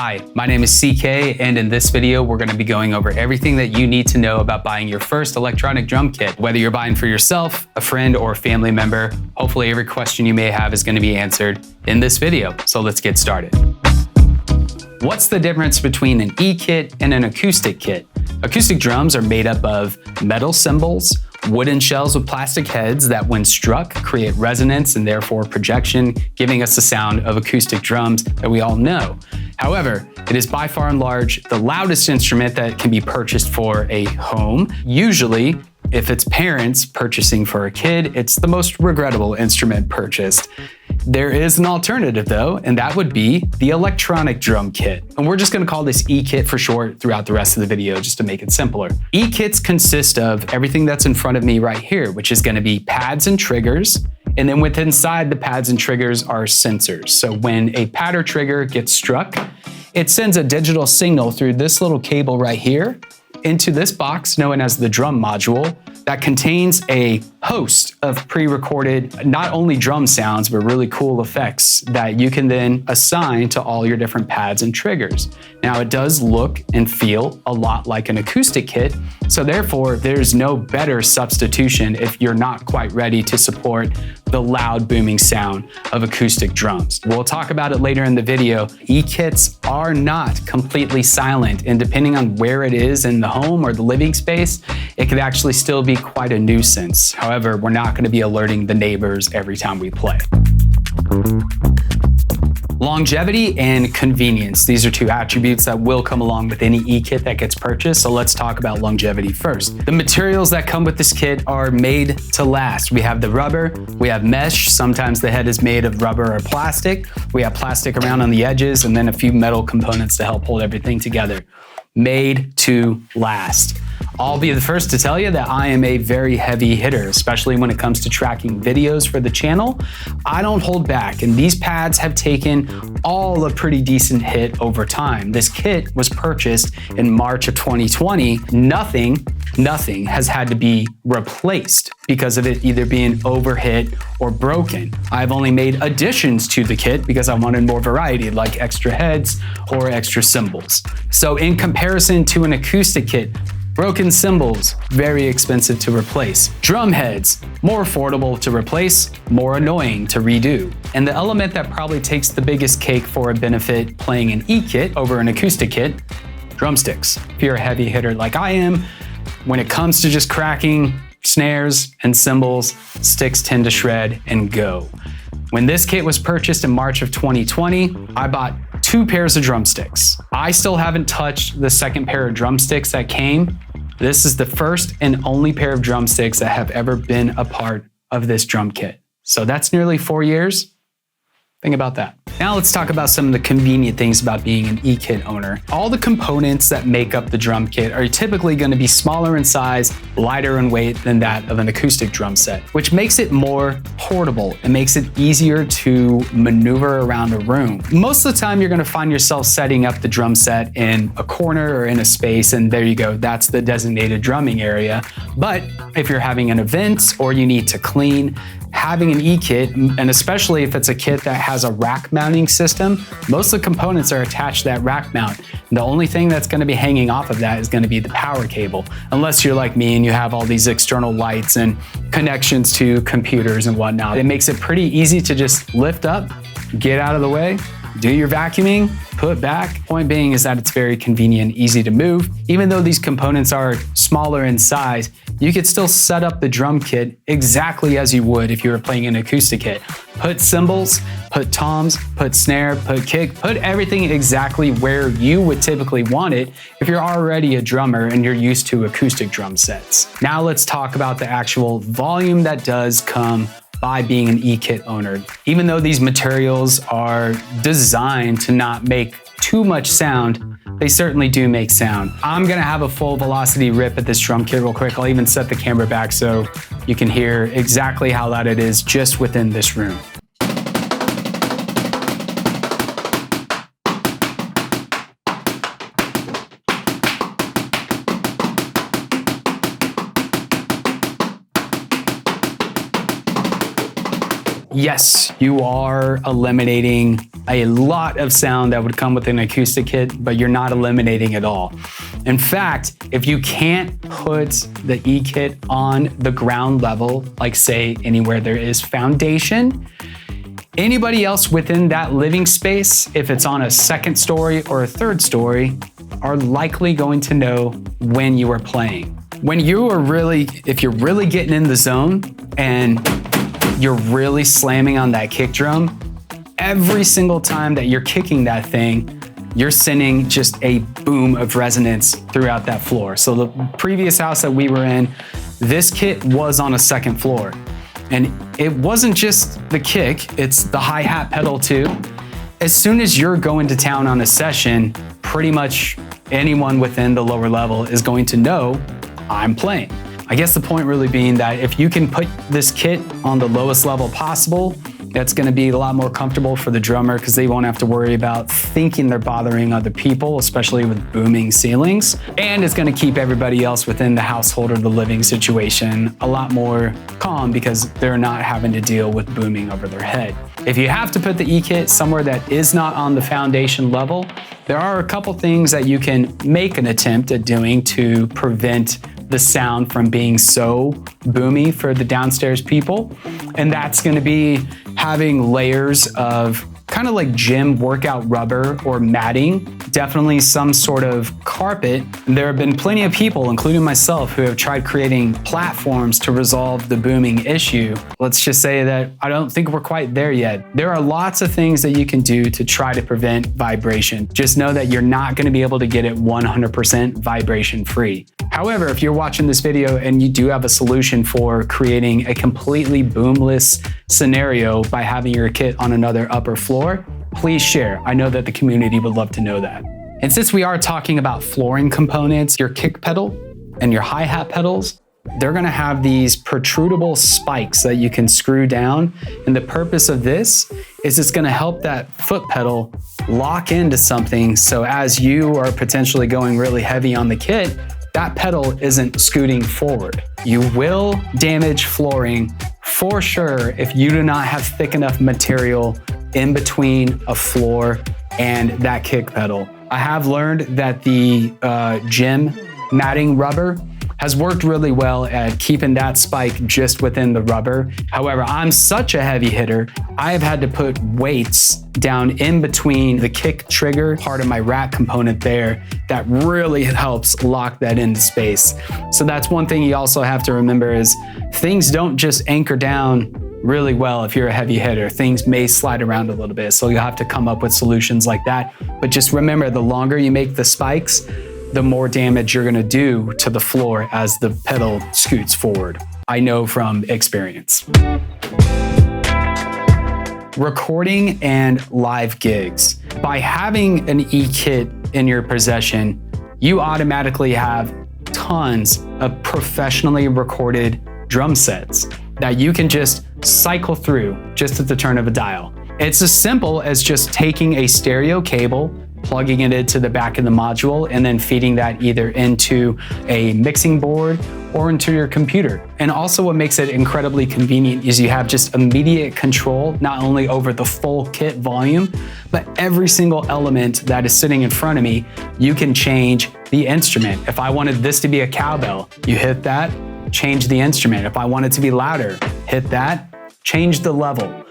Hi, my name is CK, and in this video, we're going to be going over everything that you need to know about buying your first electronic drum kit. Whether you're buying for yourself, a friend, or a family member, hopefully every question you may have is going to be answered in this video. So let's get started. What's the difference between an E-kit and an acoustic kit? Acoustic drums are made up of metal cymbals, wooden shells with plastic heads that when struck create resonance and therefore projection, giving us the sound of acoustic drums that we all know. However, it is by far and large the loudest instrument that can be purchased for a home. Usually, if it's parents purchasing for a kid, it's the most regrettable instrument purchased. There is an alternative though, and that would be the electronic drum kit. And we're just gonna call this E-kit for short throughout the rest of the video just to make it simpler. E-kits consist of everything that's in front of me right here, which is gonna be pads and triggers. And then within inside the pads and triggers are sensors. So when a pad or trigger gets struck, it sends a digital signal through this little cable right here into this box known as the drum module that contains a host of pre-recorded, not only drum sounds, but really cool effects that you can then assign to all your different pads and triggers. Now it does look and feel a lot like an acoustic kit, so therefore there's no better substitution if you're not quite ready to support the loud booming sound of acoustic drums. We'll talk about it later in the video. E-kits are not completely silent, and depending on where it is in the home or the living space, it could actually still be quite a nuisance. However, we're not going to be alerting the neighbors every time we play. Longevity and convenience. These are two attributes that will come along with any E-kit that gets purchased, so let's talk about longevity first. The materials that come with this kit are made to last. We have the rubber, we have mesh, sometimes the head is made of rubber or plastic, we have plastic around on the edges, and then a few metal components to help hold everything together. Made to last. I'll be the first to tell you that I am a very heavy hitter, especially when it comes to tracking videos for the channel. I don't hold back, and these pads have taken all a pretty decent hit over time. This kit was purchased in March of 2020. Nothing has had to be replaced because of it either being overhit or broken. I've only made additions to the kit because I wanted more variety, like extra heads or extra cymbals. So in comparison to an acoustic kit, broken cymbals, very expensive to replace. Drum heads, more affordable to replace, more annoying to redo. And the element that probably takes the biggest cake for a benefit playing an E-kit over an acoustic kit, drumsticks. If you're a heavy hitter like I am, when it comes to just cracking snares and cymbals, sticks tend to shred and go. When this kit was purchased in March of 2020, I bought 2 pairs of drumsticks. I still haven't touched the second pair of drumsticks that came. This is the first and only pair of drumsticks that have ever been a part of this drum kit. So that's nearly 4 years. Think about that. Now let's talk about some of the convenient things about being an E-kit owner. All the components that make up the drum kit are typically going to be smaller in size, lighter in weight than that of an acoustic drum set, which makes it more portable. It makes it easier to maneuver around a room. Most of the time you're going to find yourself setting up the drum set in a corner or in a space, and there you go, that's the designated drumming area. But if you're having an event or you need to clean, having an E-kit, and especially if it's a kit that has a rack mounting system, most of the components are attached to that rack mount. And the only thing that's going to be hanging off of that is going to be the power cable, unless you're like me and you have all these external lights and connections to computers and whatnot. It makes it pretty easy to just lift up, get out of the way, do your vacuuming, put back. Point being is that it's very convenient, easy to move. Even though these components are smaller in size, you could still set up the drum kit exactly as you would if you were playing an acoustic kit. Put cymbals, put toms, put snare, put kick, put everything exactly where you would typically want it if you're already a drummer and you're used to acoustic drum sets. Now let's talk about the actual volume that does come by being an E-kit owner. Even though these materials are designed to not make too much sound, they certainly do make sound. I'm gonna have a full velocity rip at this drum kit real quick. I'll even set the camera back so you can hear exactly how loud it is just within this room. Yes, you are eliminating a lot of sound that would come with an acoustic kit, but you're not eliminating it all. In fact, if you can't put the E-kit on the ground level, like say anywhere there is foundation, anybody else within that living space, if it's on a second story or a third story, are likely going to know when you are playing. When you are if you're really getting in the zone and you're really slamming on that kick drum, every single time that you're kicking that thing, you're sending just a boom of resonance throughout that floor. So the previous house that we were in, this kit was on a second floor. And it wasn't just the kick, it's the hi-hat pedal too. As soon as you're going to town on a session, pretty much anyone within the lower level is going to know I'm playing. I guess the point really being that if you can put this kit on the lowest level possible, that's going to be a lot more comfortable for the drummer because they won't have to worry about thinking they're bothering other people, especially with booming ceilings. And it's going to keep everybody else within the household or the living situation a lot more calm because they're not having to deal with booming over their head. If you have to put the E-kit somewhere that is not on the foundation level, there are a couple things that you can make an attempt at doing to prevent the sound from being so boomy for the downstairs people. And that's gonna be having layers of kind of like gym workout rubber or matting, definitely some sort of carpet. There have been plenty of people, including myself, who have tried creating platforms to resolve the booming issue. Let's just say that I don't think we're quite there yet. There are lots of things that you can do to try to prevent vibration. Just know that you're not gonna be able to get it 100% vibration free. However, if you're watching this video and you do have a solution for creating a completely boomless scenario by having your kit on another upper floor, please share. I know that the community would love to know that. And since we are talking about flooring components, your kick pedal and your hi-hat pedals, they're gonna have these protrudable spikes that you can screw down. And the purpose of this is it's gonna help that foot pedal lock into something. So as you are potentially going really heavy on the kit, that pedal isn't scooting forward. You will damage flooring for sure if you do not have thick enough material in between a floor and that kick pedal. I have learned that the gym matting rubber has worked really well at keeping that spike just within the rubber. However, I'm such a heavy hitter, I have had to put weights down in between the kick trigger, part of my rack component there, that really helps lock that into space. So that's one thing you also have to remember is things don't just anchor down really well if you're a heavy hitter. Things may slide around a little bit, so you'll have to come up with solutions like that. But just remember, the longer you make the spikes, the more damage you're gonna do to the floor as the pedal scoots forward. I know from experience. Recording and live gigs. By having an E-kit in your possession, you automatically have tons of professionally recorded drum sets that you can just cycle through just at the turn of a dial. It's as simple as just taking a stereo cable, plugging it into the back of the module, and then feeding that either into a mixing board or into your computer. And also what makes it incredibly convenient is you have just immediate control, not only over the full kit volume, but every single element that is sitting in front of me, you can change the instrument. If I wanted this to be a cowbell, you hit that, change the instrument. If I want it to be louder, hit that, change the level.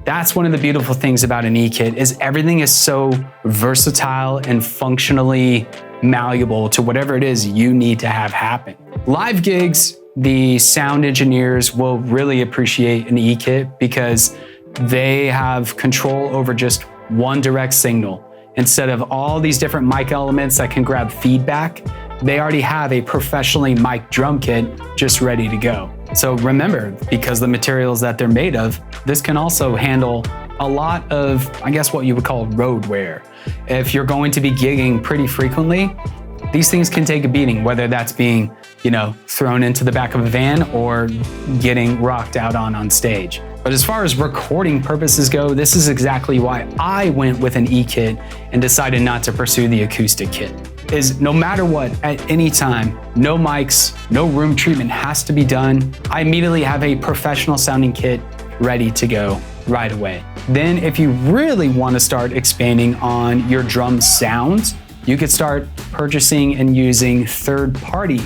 That's one of the beautiful things about an E-kit is everything is so versatile and functionally malleable to whatever it is you need to have happen. Live gigs, the sound engineers will really appreciate an E-kit because they have control over just one direct signal. Instead of all these different mic elements that can grab feedback, they already have a professionally mic'd drum kit just ready to go. So remember, because the materials that they're made of, this can also handle a lot of, I guess, what you would call road wear. If you're going to be gigging pretty frequently, these things can take a beating, whether that's being, thrown into the back of a van or getting rocked out on stage. But as far as recording purposes go, this is exactly why I went with an E-kit and decided not to pursue the acoustic kit. Is no matter what, at any time, no mics, no room treatment has to be done. I immediately have a professional sounding kit ready to go. right away. Then if you really want to start expanding on your drum sounds, you could start purchasing and using third-party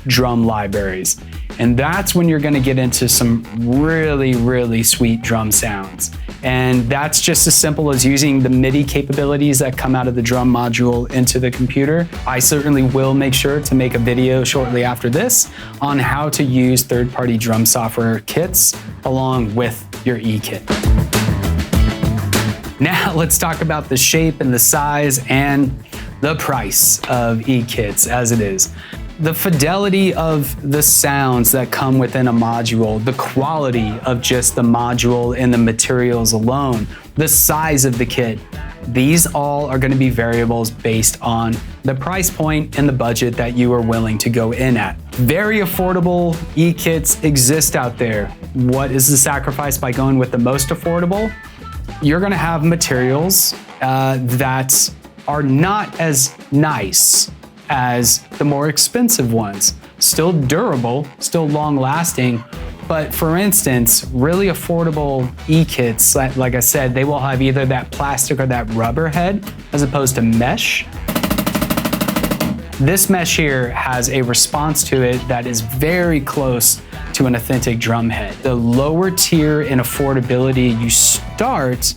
drum libraries. And that's when you're going to get into some really, really sweet drum sounds. And that's just as simple as using the MIDI capabilities that come out of the drum module into the computer. I certainly will make sure to make a video shortly after this on how to use third-party drum software kits along with your e-kit. Now let's talk about the shape and the size and the price of e-kits as it is. The fidelity of the sounds that come within a module, the quality of just the module and the materials alone, the size of the kit, these all are going to be variables based on the price point and the budget that you are willing to go in at. Very affordable e-kits exist out there. What is the sacrifice by going with the most affordable? You're going to have materials that are not as nice as the more expensive ones. Still durable, still long lasting, but for instance, really affordable e-kits, like I said, they will have either that plastic or that rubber head as opposed to mesh. This mesh here has a response to it that is very close to an authentic drum head. The lower tier in affordability you start,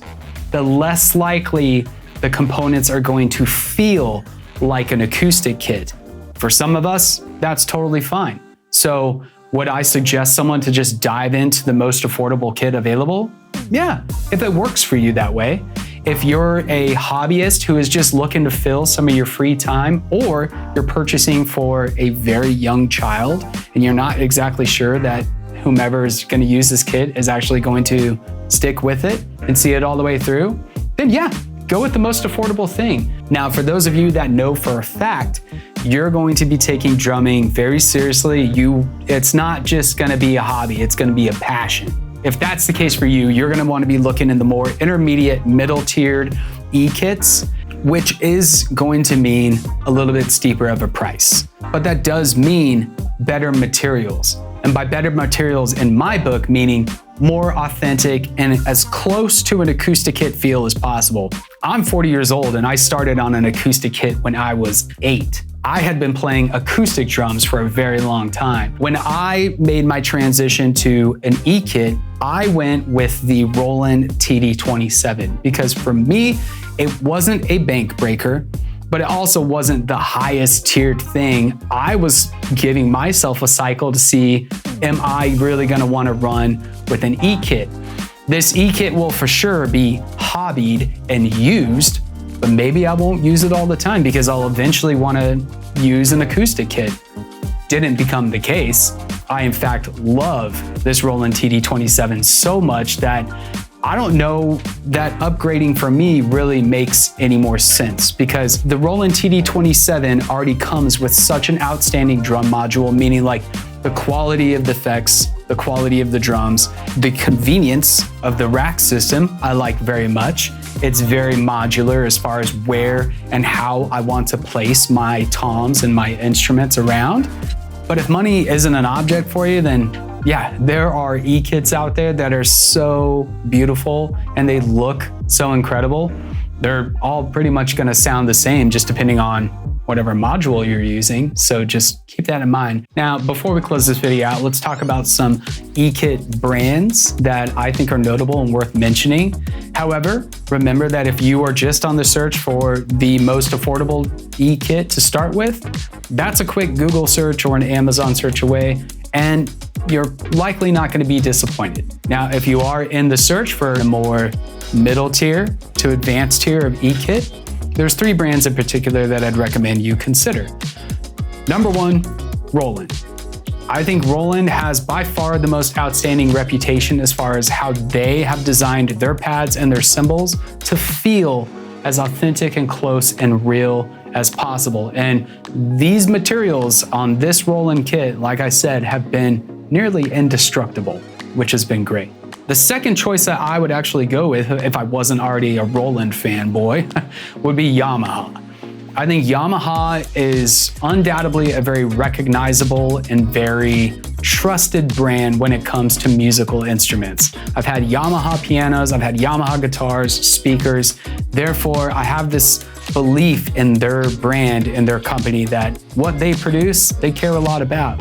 the less likely the components are going to feel like an acoustic kit. For some of us, that's totally fine. So would I suggest someone to just dive into the most affordable kit available? Yeah, if it works for you that way. If you're a hobbyist who is just looking to fill some of your free time, or you're purchasing for a very young child and you're not exactly sure that whomever is going to use this kit is actually going to stick with it and see it all the way through, then yeah, go with the most affordable thing. Now, for those of you that know for a fact, you're going to be taking drumming very seriously. It's not just gonna be a hobby, it's gonna be a passion. If that's the case for you, you're gonna wanna be looking in the more intermediate, middle-tiered e-kits, which is going to mean a little bit steeper of a price. But that does mean better materials. And by better materials in my book, meaning more authentic and as close to an acoustic kit feel as possible. I'm 40 years old and I started on an acoustic kit when I was 8. I had been playing acoustic drums for a very long time. When I made my transition to an e-kit, I went with the Roland TD27 because for me, it wasn't a bank breaker, but it also wasn't the highest tiered thing. I was giving myself a cycle to see, am I really gonna wanna run with an e-kit? This e-kit will for sure be hobbied and used, but maybe I won't use it all the time because I'll eventually wanna use an acoustic kit. Didn't become the case. I in fact love this Roland TD27 so much that I don't know that upgrading for me really makes any more sense because the Roland TD27 already comes with such an outstanding drum module, meaning like the quality of the effects, the quality of the drums, the convenience of the rack system I like very much. It's very modular as far as where and how I want to place my toms and my instruments around. But if money isn't an object for you, then yeah, there are e-kits out there that are so beautiful and they look so incredible. They're all pretty much gonna sound the same just depending on whatever module you're using. So just keep that in mind. Now, before we close this video out, let's talk about some e-kit brands that I think are notable and worth mentioning. However, remember that if you are just on the search for the most affordable e-kit to start with, that's a quick Google search or an Amazon search away, and you're likely not going to be disappointed. Now, if you are in the search for a more middle tier to advanced tier of e-kit, there's 3 brands in particular that I'd recommend you consider. Number 1, Roland. I think Roland has by far the most outstanding reputation as far as how they have designed their pads and their cymbals to feel as authentic and close and real as possible. And these materials on this Roland kit, like I said, have been nearly indestructible, which has been great. The second choice that I would actually go with, if I wasn't already a Roland fanboy, would be Yamaha. I think Yamaha is undoubtedly a very recognizable and very trusted brand when it comes to musical instruments. I've had Yamaha pianos, I've had Yamaha guitars, speakers. Therefore, I have this belief in their brand and their company that what they produce, they care a lot about.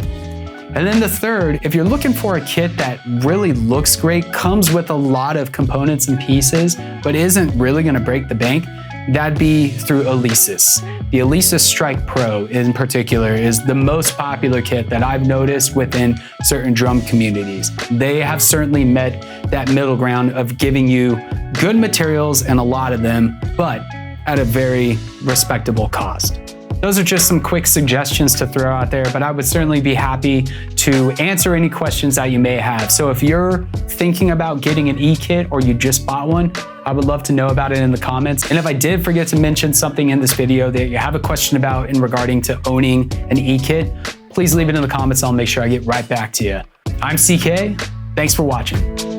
And then the third, if you're looking for a kit that really looks great, comes with a lot of components and pieces, but isn't really gonna break the bank, that'd be through Alesis. The Alesis Strike Pro in particular is the most popular kit that I've noticed within certain drum communities. They have certainly met that middle ground of giving you good materials and a lot of them, but at a very respectable cost. Those are just some quick suggestions to throw out there, but I would certainly be happy to answer any questions that you may have. So if you're thinking about getting an e-kit or you just bought one, I would love to know about it in the comments. And if I did forget to mention something in this video that you have a question about in regarding to owning an e-kit, please leave it in the comments. I'll make sure I get right back to you. I'm CK. Thanks for watching.